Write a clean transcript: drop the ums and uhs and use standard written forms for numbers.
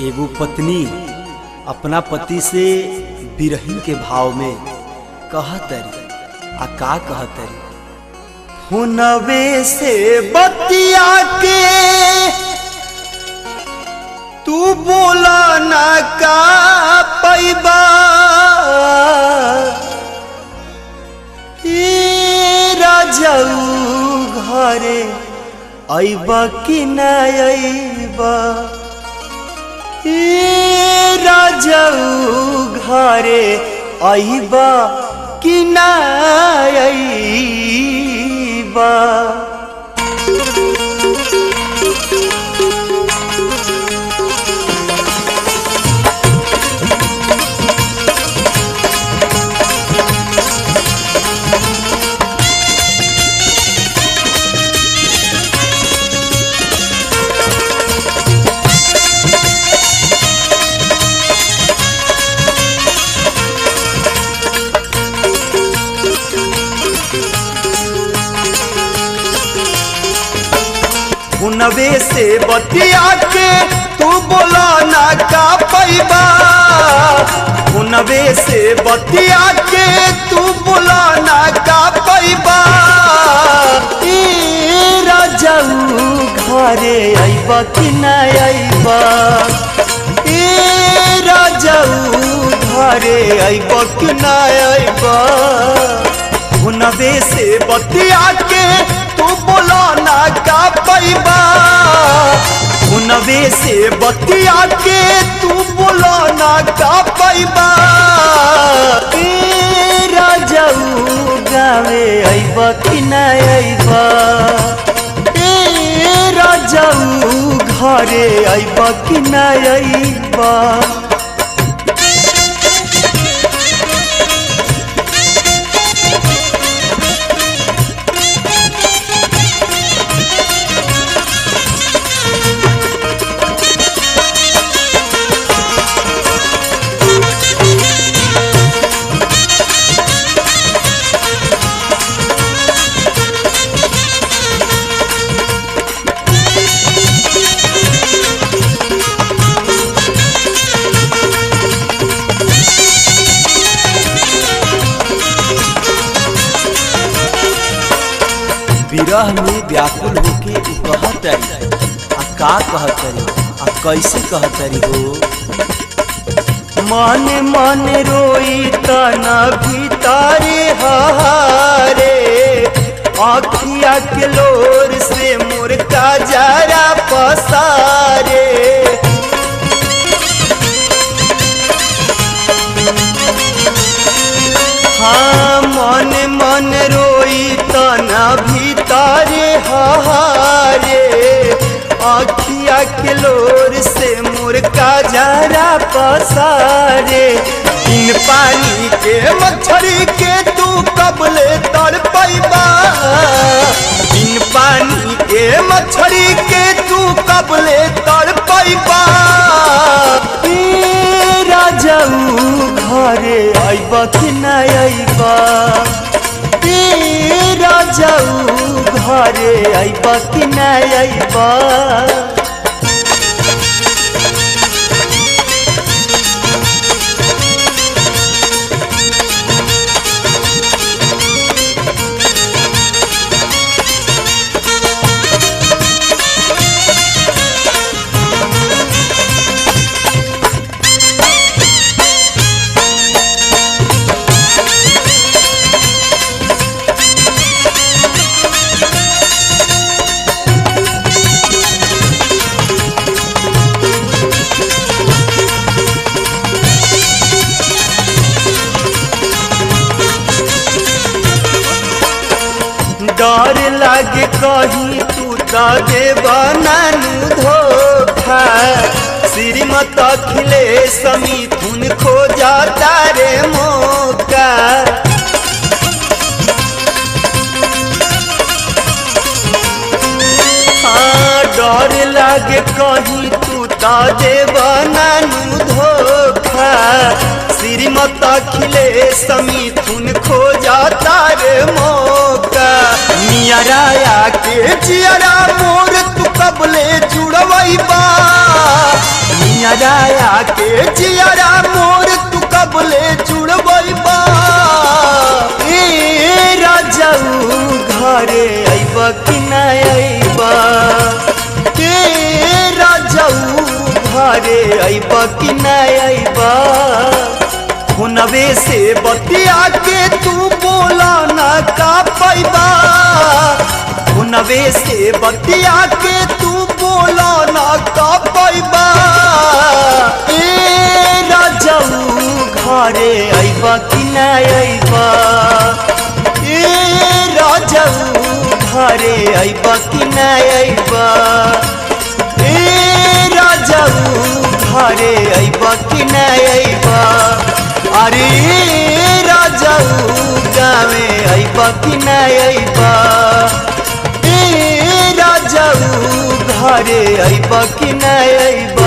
एगो पत्नी अपना पति से बिरहिन के भाव में कहतरी आ का कहतरी। हुनवे से बतिया के तू बोला ना का पैबा, राजाऊ घरे अइबा कि न अइबा, राजाऊ घरे अइबा कि न अइबा। हुनवे से बतिया के तू बोला ना का पैबा, हुनवे से बतिया के तू बोला ना का पैबा, राजाऊ घरे अइबा कि न अइबा, राजाऊ घरे अइबा कि न अइबा। हुनवे से बतिया के तू बोला ना का पैबा, हुनवे से बतिया के तू बोला ना का पैबा, राजाऊ गावे अइबा कि न अइबा, राजाऊ घरे अइबा कि न अइबा। विरह में व्याकुल होके कहतरी आ का कहतरी आ कैसे कहतरी हो। मन मन रोई तना भीतारे हारे, आँखिया के लोर से मोर का जरा पसारे, हाँ मन मन रोई तना भीतारे हारे, आँखिया के लोर से मोर का जरा पसारे। इन पानी के मछली के तू कबले तड़पैबा, इन पानी के मछली के तू कबले तड़पैबा, राजाऊ घरे अइबा कि न अइबा, राजाऊ घरे अइबा कि न अइबा। डर लागे कहीं तू तो देबा नानू धोखा, श्रीमत अखिलेश मिथुन खोजा तारे मौका, हाँ डर लागे कहीं तू तो देबा नानू धोखा, श्रीमत अखिलेश मिथुन खोजा तारे मौका। नियराया के जियरा मोर तू कबले जुड़वैबा, नियराया के जियारा मोर तू कबले जुड़बा ए राजाऊ घरे अइब कि ना अइब ए राजाऊ घरे अइब कि ना अइब हुनवे से बतिया के तू बोला ना का पैबा हुनवे से बतिया के तू बोला ना का पैबा ए राजाऊ घरे अइब कि ना अइब ए राजाऊ घरे अइब कि ना अइब ए राजाऊ घरे अइब कि ना अइब अरे राजाऊ गावे अइब कि ना अइब ए राजाऊ घरे अइब कि ना अइब।